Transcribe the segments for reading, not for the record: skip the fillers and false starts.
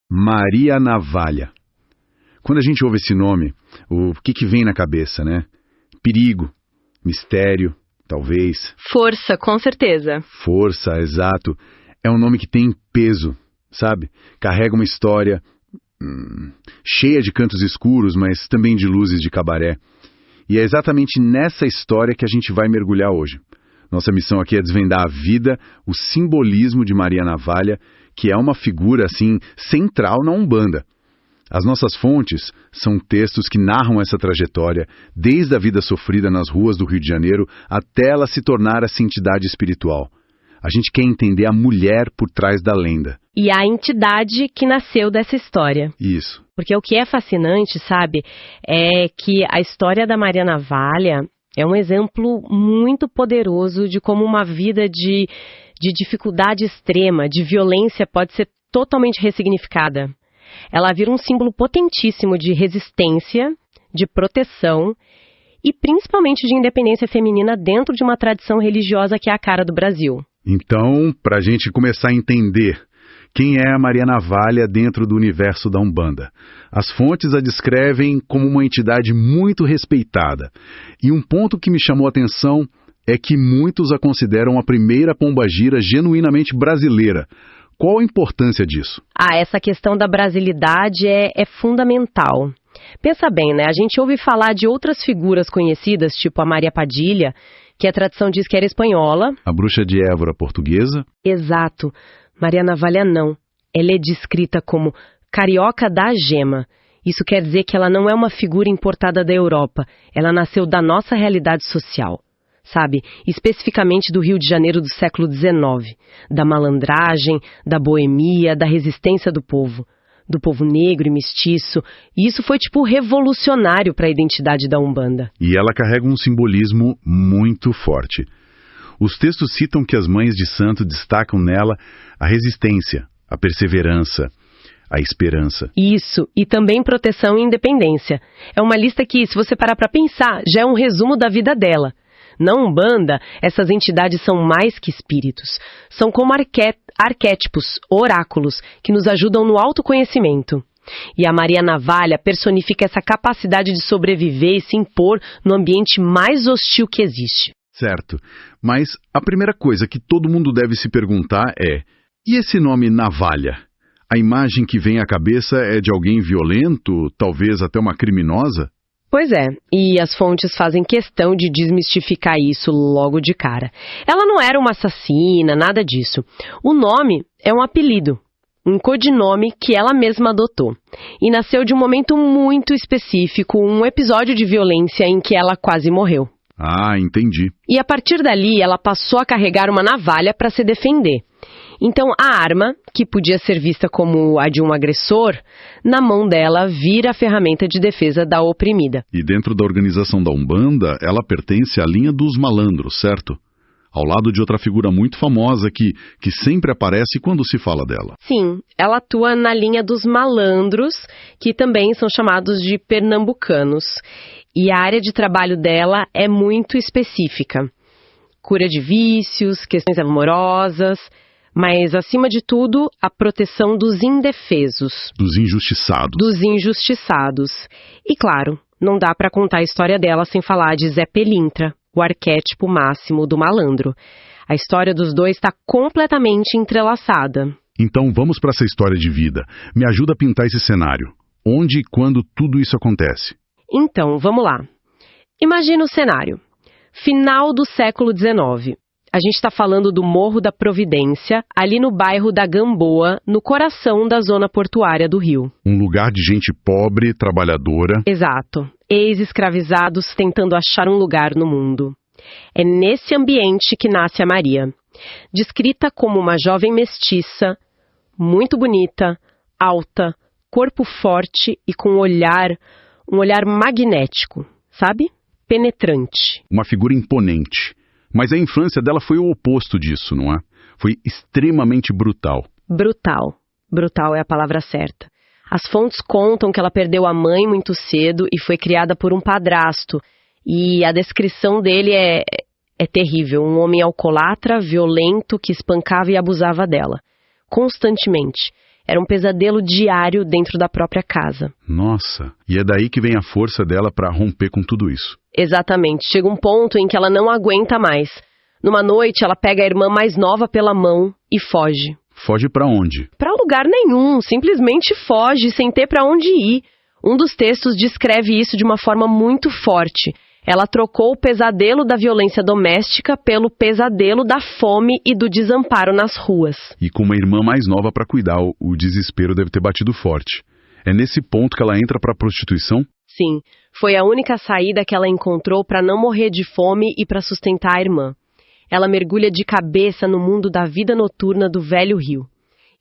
Maria Navalha. Quando a gente ouve esse nome, o que vem na cabeça, né? Perigo, mistério, talvez. Força, com certeza. Força, exato. É um nome que tem peso, sabe? Carrega uma história cheia de cantos escuros, mas também de luzes de cabaré. E é exatamente nessa história que a gente vai mergulhar hoje. Nossa missão aqui é desvendar a vida, o simbolismo de Maria Navalha, que é uma figura, assim, central na Umbanda. As nossas fontes são textos que narram essa trajetória, desde a vida sofrida nas ruas do Rio de Janeiro até ela se tornar essa entidade espiritual. A gente quer entender a mulher por trás da lenda. E a entidade que nasceu dessa história. Isso. Porque o que é fascinante, sabe, é que a história da Maria Navalha é um exemplo muito poderoso de como uma vida de dificuldade extrema, de violência, pode ser totalmente ressignificada. Ela vira um símbolo potentíssimo de resistência, de proteção e principalmente de independência feminina dentro de uma tradição religiosa que é a cara do Brasil. Então, para a gente começar a entender quem é a Maria Navalha dentro do universo da Umbanda, as fontes a descrevem como uma entidade muito respeitada. E um ponto que me chamou a atenção é que muitos a consideram a primeira pombagira genuinamente brasileira. Qual a importância disso? Essa questão da brasilidade é fundamental. Pensa bem, né? A gente ouve falar de outras figuras conhecidas, tipo a Maria Padilha, que a tradição diz que era espanhola. A bruxa de Évora portuguesa? Exato. Maria Navalha não. Ela é descrita como carioca da gema. Isso quer dizer que ela não é uma figura importada da Europa. Ela nasceu da nossa realidade social. Sabe, especificamente do Rio de Janeiro do século XIX, da malandragem, da boemia, da resistência do povo negro e mestiço, e isso foi tipo revolucionário para a identidade da Umbanda. E ela carrega um simbolismo muito forte. Os textos citam que as mães de santo destacam nela a resistência, a perseverança, a esperança. Isso, e também proteção e independência. É uma lista que, se você parar para pensar, já é um resumo da vida dela. Na Umbanda, essas entidades são mais que espíritos. São como arquétipos, oráculos, que nos ajudam no autoconhecimento. E a Maria Navalha personifica essa capacidade de sobreviver e se impor no ambiente mais hostil que existe. Certo, mas a primeira coisa que todo mundo deve se perguntar é: e esse nome Navalha? A imagem que vem à cabeça é de alguém violento, talvez até uma criminosa? Pois é, e as fontes fazem questão de desmistificar isso logo de cara. Ela não era uma assassina, nada disso. O nome é um apelido, um codinome que ela mesma adotou. E nasceu de um momento muito específico, um episódio de violência em que ela quase morreu. Ah, entendi. E a partir dali, ela passou a carregar uma navalha para se defender. Então, a arma, que podia ser vista como a de um agressor, na mão dela vira a ferramenta de defesa da oprimida. E dentro da organização da Umbanda, ela pertence à linha dos malandros, certo? Ao lado de outra figura muito famosa que sempre aparece quando se fala dela. Sim, ela atua na linha dos malandros, que também são chamados de pernambucanos. E a área de trabalho dela é muito específica. Cura de vícios, questões amorosas, mas, acima de tudo, a proteção dos indefesos. Dos injustiçados. Dos injustiçados. E, claro, não dá para contar a história dela sem falar de Zé Pelintra, o arquétipo máximo do malandro. A história dos dois está completamente entrelaçada. Então, vamos para essa história de vida. Me ajuda a pintar esse cenário. Onde e quando tudo isso acontece? Então, vamos lá. Imagina o cenário. Final do século XIX. A gente está falando do Morro da Providência, ali no bairro da Gamboa, no coração da zona portuária do Rio. Um lugar de gente pobre, trabalhadora. Exato. Ex-escravizados tentando achar um lugar no mundo. É nesse ambiente que nasce a Maria. Descrita como uma jovem mestiça, muito bonita, alta, corpo forte e com um olhar magnético, sabe? Penetrante. Uma figura imponente. Mas a infância dela foi o oposto disso, não é? Foi extremamente brutal. Brutal. Brutal é a palavra certa. As fontes contam que ela perdeu a mãe muito cedo e foi criada por um padrasto. E a descrição dele é terrível. Um homem alcoólatra, violento, que espancava e abusava dela. Constantemente. Era um pesadelo diário dentro da própria casa. Nossa, e é daí que vem a força dela para romper com tudo isso. Exatamente. Chega um ponto em que ela não aguenta mais. Numa noite, ela pega a irmã mais nova pela mão e foge. Foge para onde? Para lugar nenhum. Simplesmente foge, sem ter para onde ir. Um dos textos descreve isso de uma forma muito forte. Ela trocou o pesadelo da violência doméstica pelo pesadelo da fome e do desamparo nas ruas. E com uma irmã mais nova para cuidar, o desespero deve ter batido forte. É nesse ponto que ela entra para a prostituição? Sim, foi a única saída que ela encontrou para não morrer de fome e para sustentar a irmã. Ela mergulha de cabeça no mundo da vida noturna do Velho Rio.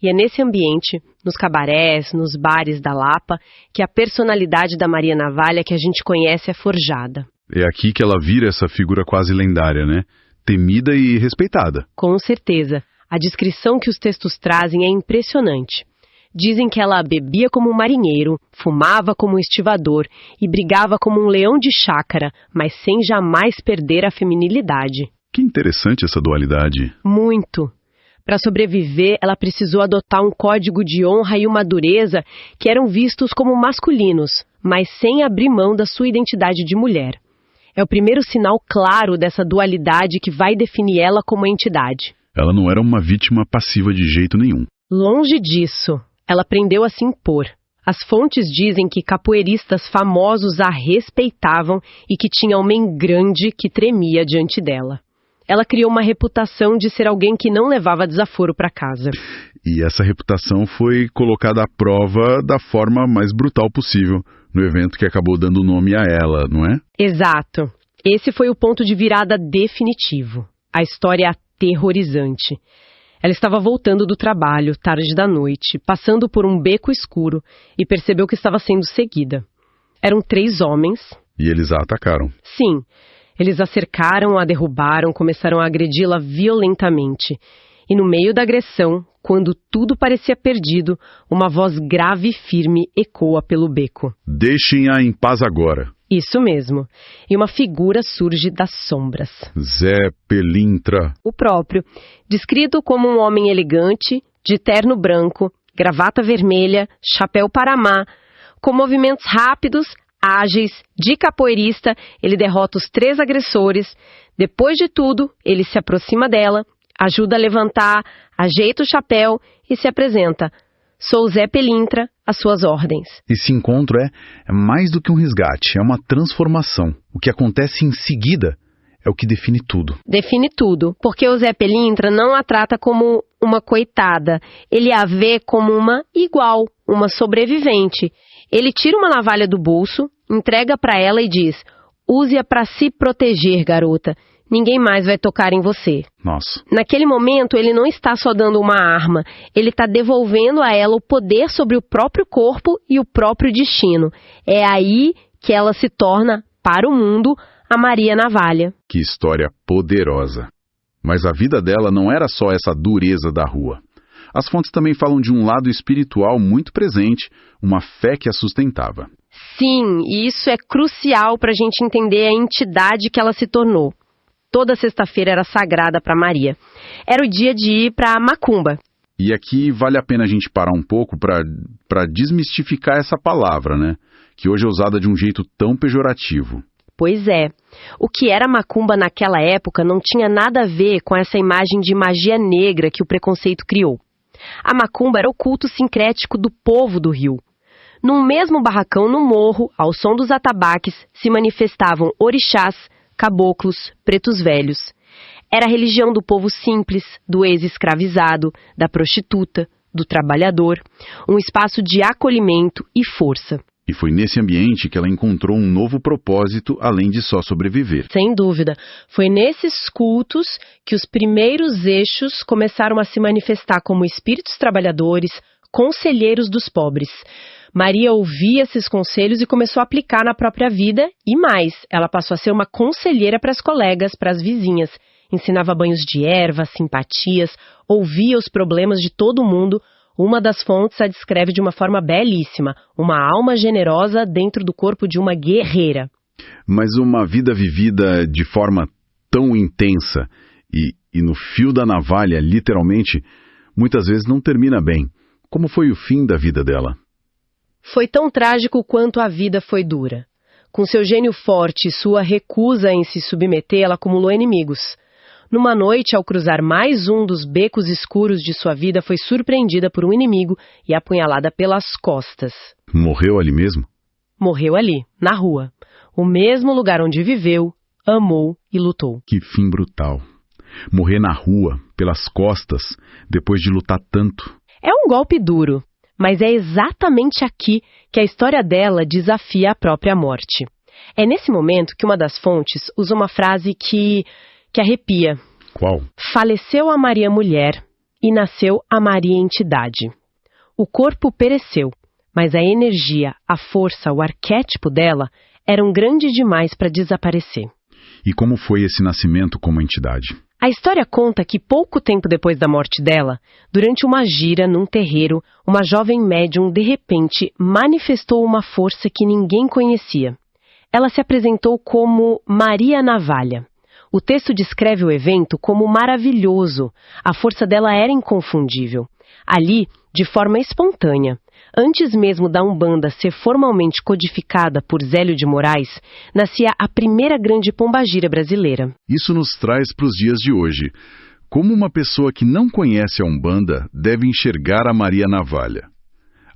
E é nesse ambiente, nos cabarés, nos bares da Lapa, que a personalidade da Maria Navalha que a gente conhece é forjada. É aqui que ela vira essa figura quase lendária, né? Temida e respeitada. Com certeza. A descrição que os textos trazem é impressionante. Dizem que ela bebia como um marinheiro, fumava como um estivador e brigava como um leão de chácara, mas sem jamais perder a feminilidade. Que interessante essa dualidade. Muito. Para sobreviver, ela precisou adotar um código de honra e uma dureza que eram vistos como masculinos, mas sem abrir mão da sua identidade de mulher. É o primeiro sinal claro dessa dualidade que vai definir ela como entidade. Ela não era uma vítima passiva de jeito nenhum. Longe disso. Ela aprendeu a se impor. As fontes dizem que capoeiristas famosos a respeitavam e que tinha homem grande que tremia diante dela. Ela criou uma reputação de ser alguém que não levava desaforo para casa. E essa reputação foi colocada à prova da forma mais brutal possível, no evento que acabou dando nome a ela, não é? Exato. Esse foi o ponto de virada definitivo. A história aterrorizante. Ela estava voltando do trabalho, tarde da noite, passando por um beco escuro e percebeu que estava sendo seguida. Eram 3 homens. E eles a atacaram. Sim. Eles a cercaram, a derrubaram, começaram a agredi-la violentamente. E no meio da agressão, quando tudo parecia perdido, uma voz grave e firme ecoa pelo beco. Deixem-a em paz agora. Isso mesmo. E uma figura surge das sombras. Zé Pelintra. O próprio, descrito como um homem elegante, de terno branco, gravata vermelha, chapéu paramá, com movimentos rápidos, ágeis, de capoeirista, ele derrota os 3 agressores. Depois de tudo, ele se aproxima dela, ajuda a levantar, ajeita o chapéu e se apresenta. Sou Zé Pelintra, às suas ordens. Esse encontro é mais do que um resgate, é uma transformação. O que acontece em seguida é o que define tudo. Define tudo, porque o Zé Pelintra não a trata como uma coitada. Ele a vê como uma igual, uma sobrevivente. Ele tira uma navalha do bolso, entrega para ela e diz: use-a para se proteger, garota. Ninguém mais vai tocar em você. Nossa. Naquele momento, ele não está só dando uma arma. Ele está devolvendo a ela o poder sobre o próprio corpo e o próprio destino. É aí que ela se torna, para o mundo, a Maria Navalha. Que história poderosa. Mas a vida dela não era só essa dureza da rua. As fontes também falam de um lado espiritual muito presente, uma fé que a sustentava. Sim, e isso é crucial para a gente entender a entidade que ela se tornou. Toda sexta-feira era sagrada para Maria. Era o dia de ir para a macumba. E aqui vale a pena a gente parar um pouco para desmistificar essa palavra, né? Que hoje é usada de um jeito tão pejorativo. Pois é. O que era macumba naquela época não tinha nada a ver com essa imagem de magia negra que o preconceito criou. A macumba era o culto sincrético do povo do Rio. Num mesmo barracão no morro, ao som dos atabaques, se manifestavam orixás, caboclos, pretos velhos. Era a religião do povo simples, do ex-escravizado, da prostituta, do trabalhador, um espaço de acolhimento e força. E foi nesse ambiente que ela encontrou um novo propósito, além de só sobreviver. Sem dúvida. Foi nesses cultos que os primeiros eixos começaram a se manifestar como espíritos trabalhadores, conselheiros dos pobres. Maria ouvia esses conselhos e começou a aplicar na própria vida e mais, ela passou a ser uma conselheira para as colegas, para as vizinhas. Ensinava banhos de ervas, simpatias, ouvia os problemas de todo mundo. Uma das fontes a descreve de uma forma belíssima, uma alma generosa dentro do corpo de uma guerreira. Mas uma vida vivida de forma tão intensa e no fio da navalha, literalmente, muitas vezes não termina bem. Como foi o fim da vida dela? Foi tão trágico quanto a vida foi dura. Com seu gênio forte e sua recusa em se submeter, ela acumulou inimigos. Numa noite, ao cruzar mais um dos becos escuros de sua vida, foi surpreendida por um inimigo e apunhalada pelas costas. Morreu ali mesmo? Morreu ali, na rua. O mesmo lugar onde viveu, amou e lutou. Que fim brutal. Morrer na rua, pelas costas, depois de lutar tanto. É um golpe duro, mas é exatamente aqui que a história dela desafia a própria morte. É nesse momento que uma das fontes usa uma frase que arrepia. Qual? Faleceu a Maria mulher e nasceu a Maria entidade. O corpo pereceu, mas a energia, a força, o arquétipo dela eram grande demais para desaparecer. E como foi esse nascimento como entidade? A história conta que pouco tempo depois da morte dela, durante uma gira num terreiro, uma jovem médium de repente manifestou uma força que ninguém conhecia. Ela se apresentou como Maria Navalha. O texto descreve o evento como maravilhoso. A força dela era inconfundível. Ali, de forma espontânea, antes mesmo da Umbanda ser formalmente codificada por Zélio de Moraes, nascia a primeira grande pombagira brasileira. Isso nos traz para os dias de hoje. Como uma pessoa que não conhece a Umbanda deve enxergar a Maria Navalha?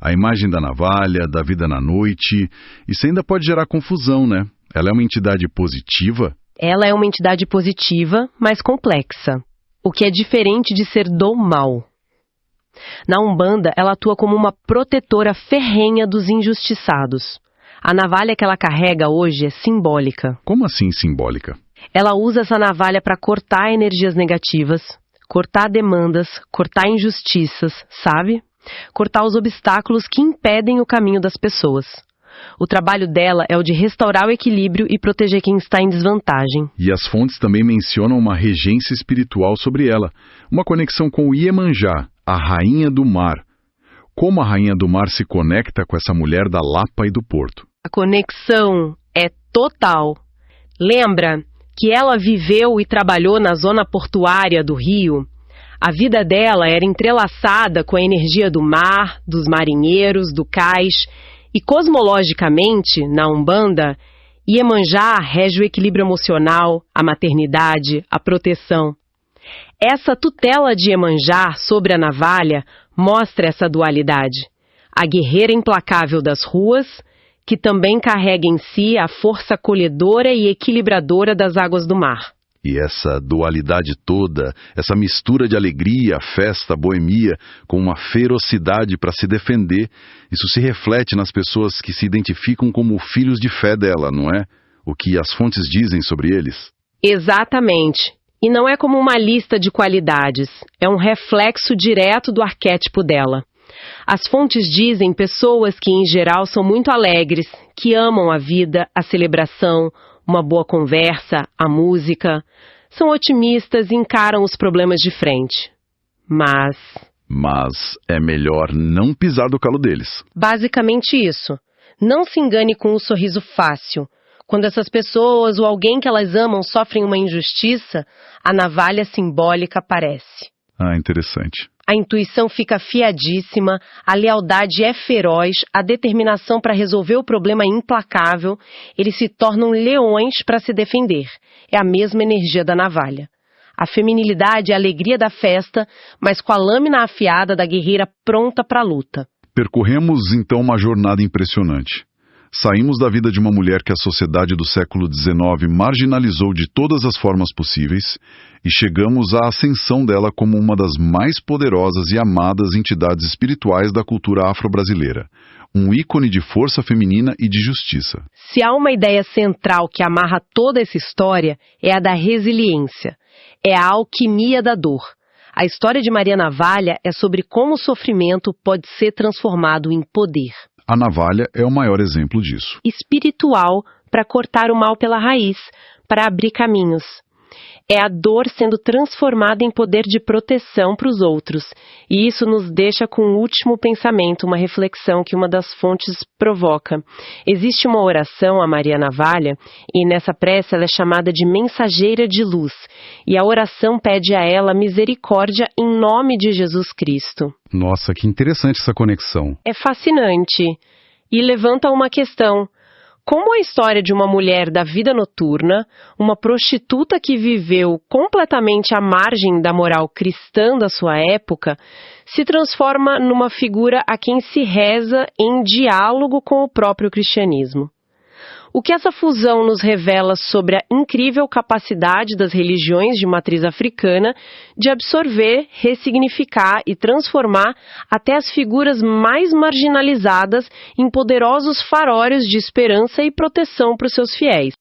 A imagem da navalha, da vida na noite, isso ainda pode gerar confusão, né? Ela é uma entidade positiva? Ela é uma entidade positiva, mas complexa, o que é diferente de ser do mal. Na Umbanda, ela atua como uma protetora ferrenha dos injustiçados. A navalha que ela carrega hoje é simbólica. Como assim simbólica? Ela usa essa navalha para cortar energias negativas, cortar demandas, cortar injustiças, sabe? Cortar os obstáculos que impedem o caminho das pessoas. O trabalho dela é o de restaurar o equilíbrio e proteger quem está em desvantagem. E as fontes também mencionam uma regência espiritual sobre ela, uma conexão com o Iemanjá, a Rainha do Mar. Como a Rainha do Mar se conecta com essa mulher da Lapa e do Porto? A conexão é total. Lembra que ela viveu e trabalhou na zona portuária do Rio? A vida dela era entrelaçada com a energia do mar, dos marinheiros, do cais. E cosmologicamente, na Umbanda, Iemanjá rege o equilíbrio emocional, a maternidade, a proteção. Essa tutela de Iemanjá sobre a navalha mostra essa dualidade. A guerreira implacável das ruas, que também carrega em si a força acolhedora e equilibradora das águas do mar. E essa dualidade toda, essa mistura de alegria, festa, boemia, com uma ferocidade para se defender, isso se reflete nas pessoas que se identificam como filhos de fé dela, não é? O que as fontes dizem sobre eles? Exatamente. E não é como uma lista de qualidades, é um reflexo direto do arquétipo dela. As fontes dizem pessoas que, em geral, são muito alegres, que amam a vida, a celebração, uma boa conversa, a música. São otimistas e encaram os problemas de frente. Mas é melhor não pisar do calo deles. Basicamente isso. Não se engane com um sorriso fácil. Quando essas pessoas ou alguém que elas amam sofrem uma injustiça, a navalha simbólica aparece. Ah, interessante. A intuição fica afiadíssima, a lealdade é feroz, a determinação para resolver o problema é implacável, eles se tornam leões para se defender. É a mesma energia da navalha. A feminilidade é a alegria da festa, mas com a lâmina afiada da guerreira pronta para a luta. Percorremos então uma jornada impressionante. Saímos da vida de uma mulher que a sociedade do século XIX marginalizou de todas as formas possíveis e chegamos à ascensão dela como uma das mais poderosas e amadas entidades espirituais da cultura afro-brasileira, um ícone de força feminina e de justiça. Se há uma ideia central que amarra toda essa história, é a da resiliência, é a alquimia da dor. A história de Maria Navalha é sobre como o sofrimento pode ser transformado em poder. A navalha é o maior exemplo disso. Espiritual para cortar o mal pela raiz, para abrir caminhos. é a dor sendo transformada em poder de proteção para os outros. E isso nos deixa com um último pensamento, uma reflexão que uma das fontes provoca. Existe uma oração a Maria Navalha, e nessa prece ela é chamada de mensageira de luz. E a oração pede a ela misericórdia em nome de Jesus Cristo. Nossa, que interessante essa conexão. É fascinante. E levanta uma questão. Como a história de uma mulher da vida noturna, uma prostituta que viveu completamente à margem da moral cristã da sua época, se transforma numa figura a quem se reza em diálogo com o próprio cristianismo? O que essa fusão nos revela sobre a incrível capacidade das religiões de matriz africana de absorver, ressignificar e transformar até as figuras mais marginalizadas em poderosos faróis de esperança e proteção para os seus fiéis.